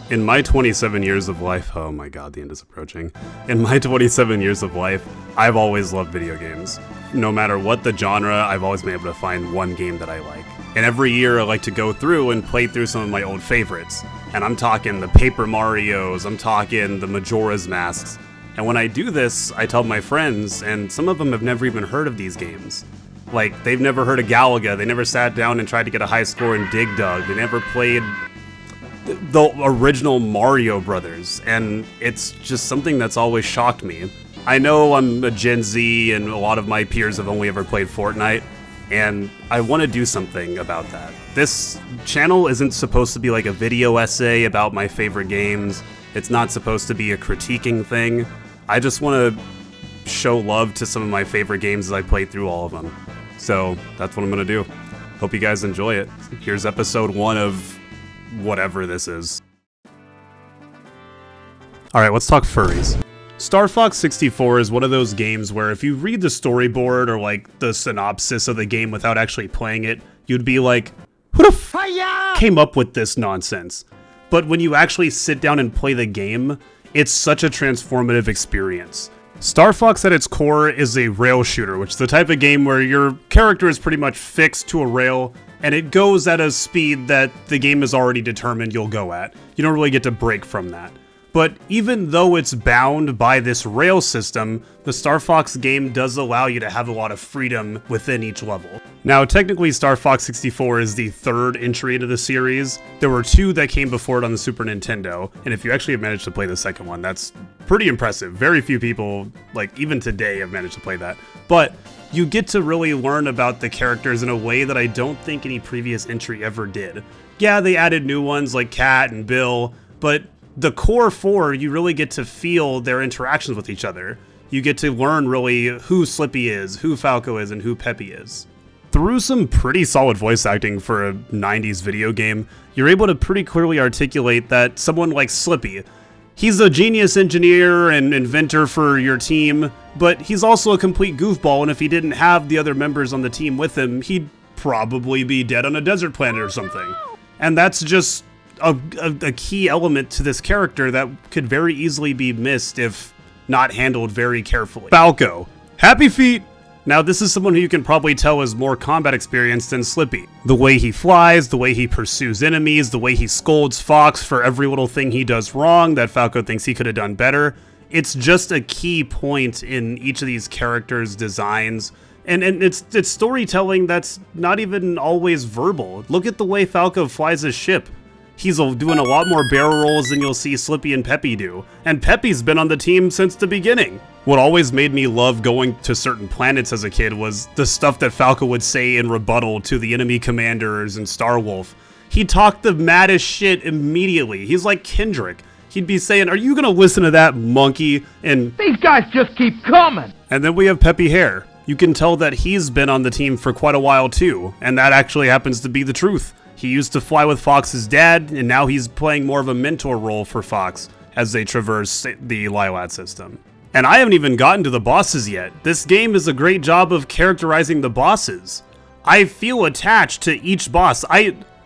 In my 27 years of life, oh my god, the end is approaching. In my 27 years of life, I've always loved video games. No matter what the genre, I've always been able to find one game that I like. And every year I like to go through and play through some of my old favorites. And I'm talking the Paper Marios, I'm talking the Majora's Masks. And when I do this, I tell my friends, and some of them have never even heard of these games. Like, they've never heard of Galaga, they never sat down and tried to get a high score in Dig Dug, they never played the original Mario Brothers, and it's just something that's always shocked me. I know I'm a Gen Z, and a lot of my peers have only ever played Fortnite, and I want to do something about that. This channel isn't supposed to be like a video essay about my favorite games. It's not supposed to be a critiquing thing. I just want to show love to some of my favorite games as I play through all of them. So that's what I'm going to do. Hope you guys enjoy it. Here's episode 1 of whatever this is. Alright, let's talk furries. Star Fox 64 is one of those games where if you read the storyboard or like the synopsis of the game without actually playing it, you'd be like, who the f came up with this nonsense? But when you actually sit down and play the game, it's such a transformative experience. Star Fox at its core is a rail shooter, which is the type of game where your character is pretty much fixed to a rail, and it goes at a speed that the game is already determined you'll go at. You don't really get to break from that. But even though it's bound by this rail system, the Star Fox game does allow you to have a lot of freedom within each level. Now, technically Star Fox 64 is the third entry into the series. There were 2 that came before it on the Super Nintendo, and if you actually have managed to play the second one, that's pretty impressive. Very few people, like even today, have managed to play that. But you get to really learn about the characters in a way that I don't think any previous entry ever did. Yeah, they added new ones like Cat and Bill, but the core 4, you really get to feel their interactions with each other. You get to learn really who Slippy is, who Falco is, and who Peppy is. Through some pretty solid voice acting for a 90s video game, you're able to pretty clearly articulate that someone like Slippy, he's a genius engineer and inventor for your team, but he's also a complete goofball, and if he didn't have the other members on the team with him, he'd probably be dead on a desert planet or something. And that's just a key element to this character that could very easily be missed if not handled very carefully. Falco. Happy feet! Now this is someone who you can probably tell has more combat experience than Slippy. The way he flies, the way he pursues enemies, the way he scolds Fox for every little thing he does wrong that Falco thinks he could have done better. It's just a key point in each of these characters' designs. And it's storytelling that's not even always verbal. Look at the way Falco flies his ship. He's doing a lot more barrel rolls than you'll see Slippy and Peppy do. And Peppy's been on the team since the beginning. What always made me love going to certain planets as a kid was the stuff that Falco would say in rebuttal to the enemy commanders and Starwolf. He talked the maddest shit immediately. He's like Kendrick. He'd be saying, "Are you gonna listen to that, monkey?" And these guys just keep coming. And then we have Peppy Hare. You can tell that he's been on the team for quite a while too, and that actually happens to be the truth. He used to fly with Fox's dad, and now he's playing more of a mentor role for Fox as they traverse the Lylat system. And I haven't even gotten to the bosses yet. This game is a great job of characterizing the bosses. I feel attached to each boss.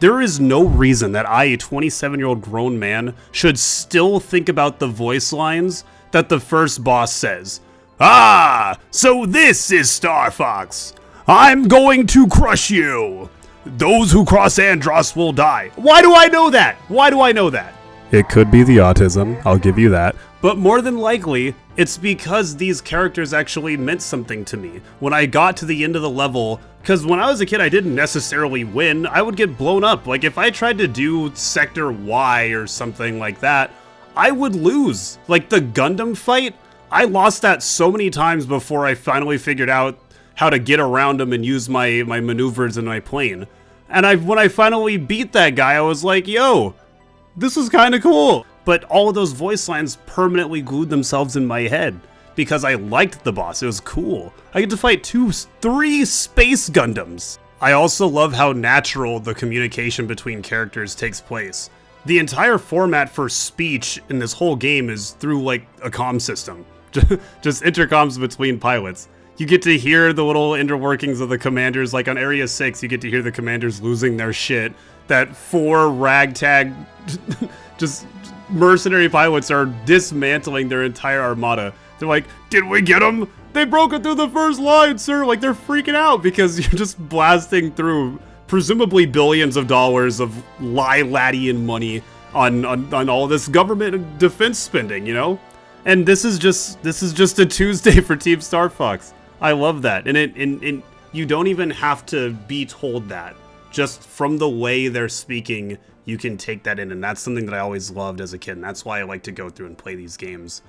There is no reason that I, a 27-year-old grown man, should still think about the voice lines that the first boss says. "Ah, so this is Star Fox. I'm going to crush you. Those who cross Andros will die." Why do I know that? Why do I know that? It could be the autism, I'll give you that. But more than likely, it's because these characters actually meant something to me. When I got to the end of the level, because when I was a kid I didn't necessarily win, I would get blown up. Like if I tried to do Sector Y or something like that, I would lose. Like the Gundam fight, I lost that so many times before I finally figured out how to get around him and use my maneuvers in my plane. And when I finally beat that guy, I was like, yo, this is kind of cool. But all of those voice lines permanently glued themselves in my head because I liked the boss. It was cool. I get to fight 3 space Gundams. I also love how natural the communication between characters takes place. The entire format for speech in this whole game is through like a comm system. Just intercoms between pilots. You get to hear the little inner workings of the commanders, like on Area 6, you get to hear the commanders losing their shit. That 4 ragtag, just mercenary pilots are dismantling their entire armada. They're like, did we get them? They broke it through the first line, sir. Like, they're freaking out because you're just blasting through presumably billions of dollars of Liladian money on all this government and defense spending, you know? And this is just a Tuesday for Team Star Fox. I love that. And you don't even have to be told that. Just from the way they're speaking, you can take that in. And that's something that I always loved as a kid. And that's why I like to go through and play these games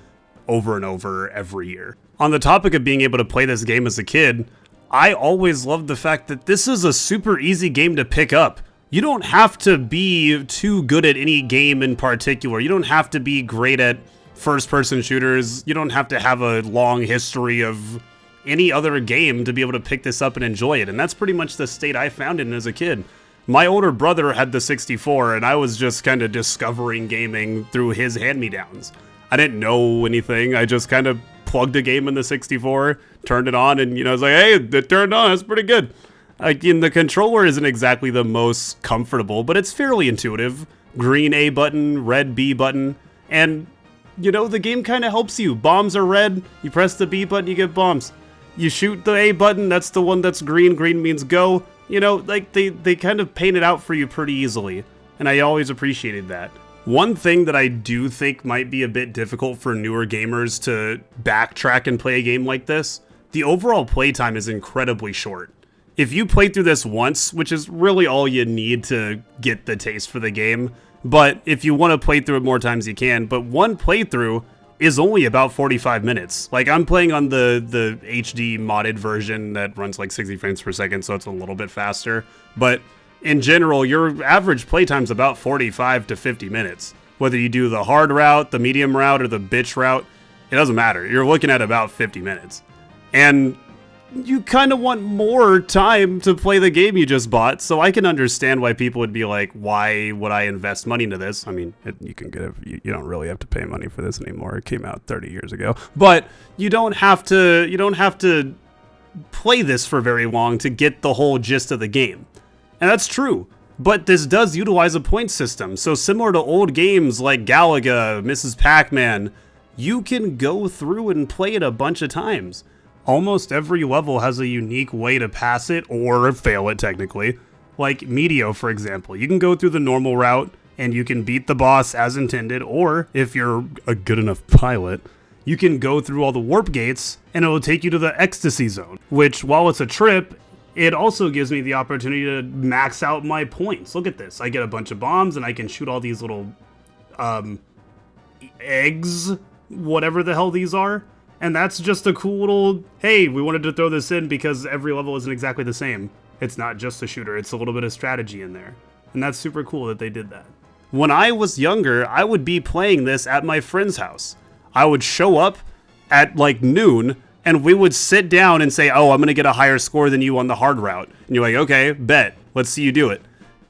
over and over every year. On the topic of being able to play this game as a kid, I always loved the fact that this is a super easy game to pick up. You don't have to be too good at any game in particular. You don't have to be great at first-person shooters. You don't have to have a long history of any other game to be able to pick this up and enjoy it. And that's pretty much the state I found it in as a kid. My older brother had the 64, and I was just kind of discovering gaming through his hand-me-downs. I didn't know anything. I just kind of plugged a game in the 64, turned it on, and, you know, I was like, hey, it turned on. That's pretty good. Like, the controller isn't exactly the most comfortable, but it's fairly intuitive. Green A button, red B button, and, you know, the game kind of helps you. Bombs are red, you press the B button, you get bombs. You shoot the A button, that's the one that's green. Green means go. You know, like, they kind of paint it out for you pretty easily, and I always appreciated that. One thing that I do think might be a bit difficult for newer gamers to backtrack and play a game like this, the overall playtime is incredibly short. If you play through this once, which is really all you need to get the taste for the game, but if you want to play through it more times you can, but one playthrough is only about 45 minutes. Like, I'm playing on the HD modded version that runs like 60 frames per second, so it's a little bit faster, but in general, your average playtime's about 45 to 50 minutes. Whether you do the hard route, the medium route, or the bitch route, it doesn't matter. You're looking at about 50 minutes. And you kind of want more time to play the game you just bought, so I can understand why people would be like, why would I invest money into this? I mean, you can get you don't really have to pay money for this anymore. It came out 30 years ago. But you don't have to play this for very long to get the whole gist of the game. And that's true, but this does utilize a point system. So similar to old games like Galaga, Mrs. Pac-Man, you can go through and play it a bunch of times. Almost every level has a unique way to pass it, or fail it technically. Like Meteo, for example. You can go through the normal route, and you can beat the boss as intended, or if you're a good enough pilot, you can go through all the warp gates, and it will take you to the ecstasy zone, which, while it's a trip, it also gives me the opportunity to max out my points. Look at this. I get a bunch of bombs, and I can shoot all these little eggs, whatever the hell these are. And that's just a cool little, hey, we wanted to throw this in because every level isn't exactly the same. It's not just a shooter. It's a little bit of strategy in there. And that's super cool that they did that. When I was younger, I would be playing this at my friend's house. I would show up at like noon, and we would sit down and say, oh, I'm going to get a higher score than you on the hard route. And you're like, okay, bet. Let's see you do it.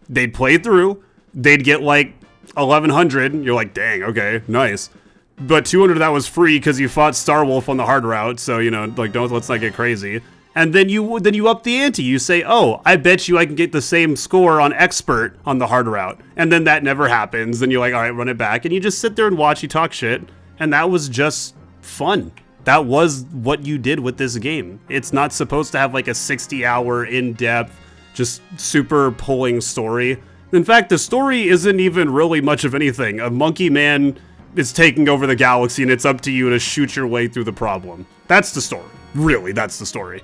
They'd play through. They'd get like 1,100. You're like, dang, okay, nice. But 200 of that was free because you fought Starwolf on the hard route. So, you know, like, let's not get crazy. And then you up the ante. You say, oh, I bet you I can get the same score on expert on the hard route. And then that never happens. Then you're like, all right, run it back. And you just sit there and watch you talk shit. And that was just fun. That was what you did with this game. It's not supposed to have like a 60-hour in-depth, just super pulling story. In fact, the story isn't even really much of anything. A monkey man is taking over the galaxy, and it's up to you to shoot your way through the problem. That's the story. Really, that's the story.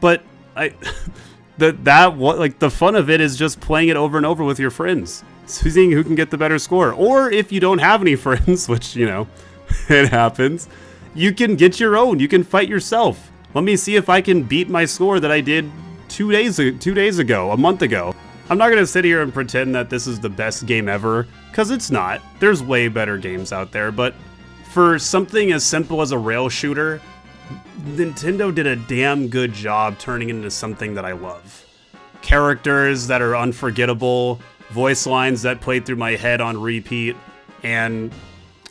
But the fun of it is just playing it over and over with your friends, seeing who can get the better score. Or if you don't have any friends, which, you know, it happens, you can get your own. You can fight yourself. Let me see if I can beat my score that I did 2 days ago, a month ago. I'm not going to sit here and pretend that this is the best game ever, because it's not. There's way better games out there, but for something as simple as a rail shooter, Nintendo did a damn good job turning it into something that I love. Characters that are unforgettable, voice lines that played through my head on repeat, and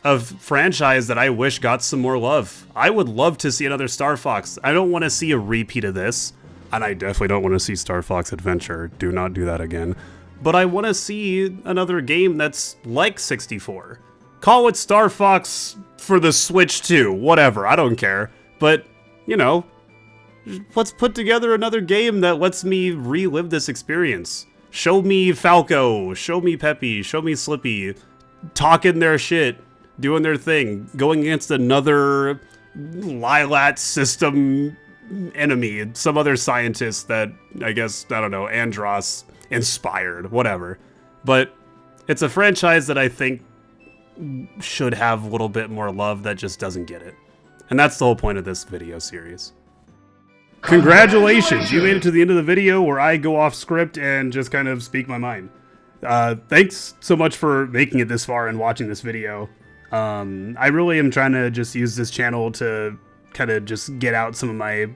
a franchise that I wish got some more love. I would love to see another Star Fox. I don't want to see a repeat of this, and I definitely don't want to see Star Fox Adventure. Do not do that again. But I want to see another game that's like 64. Call it Star Fox for the Switch 2, whatever, I don't care. But, you know, let's put together another game that lets me relive this experience. Show me Falco, show me Peppy, show me Slippy, talking their shit, doing their thing, going against another Lilat system enemy, some other scientist that, I guess, I don't know, Andros inspired, whatever. But it's a franchise that I think should have a little bit more love that just doesn't get it. And that's the whole point of this video series. Congratulations! You made it to the end of the video where I go off script and just kind of speak my mind. Thanks so much for making it this far and watching this video. I really am trying to just use this channel to kind of just get out some of my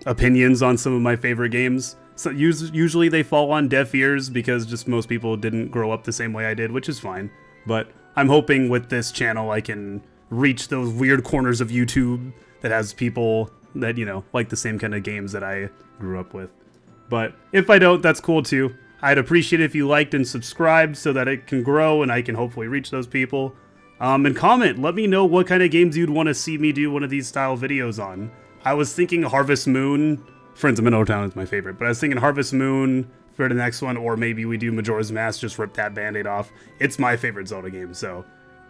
opinions on some of my favorite games. So usually they fall on deaf ears because just most people didn't grow up the same way I did, which is fine. But I'm hoping with this channel I can reach those weird corners of YouTube that has people that, you know, like the same kind of games that I grew up with. But if I don't, that's cool too. I'd appreciate it if you liked and subscribed so that it can grow and I can hopefully reach those people. And comment, let me know what kind of games you'd want to see me do one of these style videos on. I was thinking Harvest Moon, Friends of Middletown is my favorite, but I was thinking Harvest Moon for the next one, or maybe we do Majora's Mask, just rip that band-aid off. It's my favorite Zelda game, so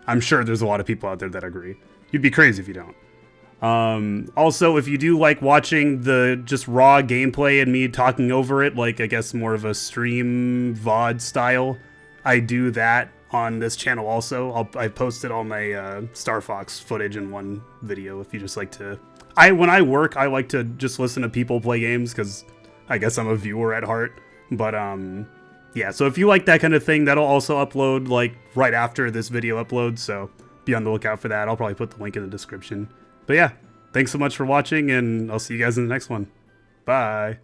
I'm sure there's a lot of people out there that agree. You'd be crazy if you don't. Also, if you do like watching the just raw gameplay and me talking over it, like I guess more of a stream VOD style, I do that on this channel also. I posted all my Star Fox footage in one video if you just like to... When I work, I like to just listen to people play games because I guess I'm a viewer at heart. But yeah, so if you like that kind of thing, that'll also upload like right after this video uploads, so be on the lookout for that. I'll probably put the link in the description. But yeah, thanks so much for watching, and I'll see you guys in the next one. Bye.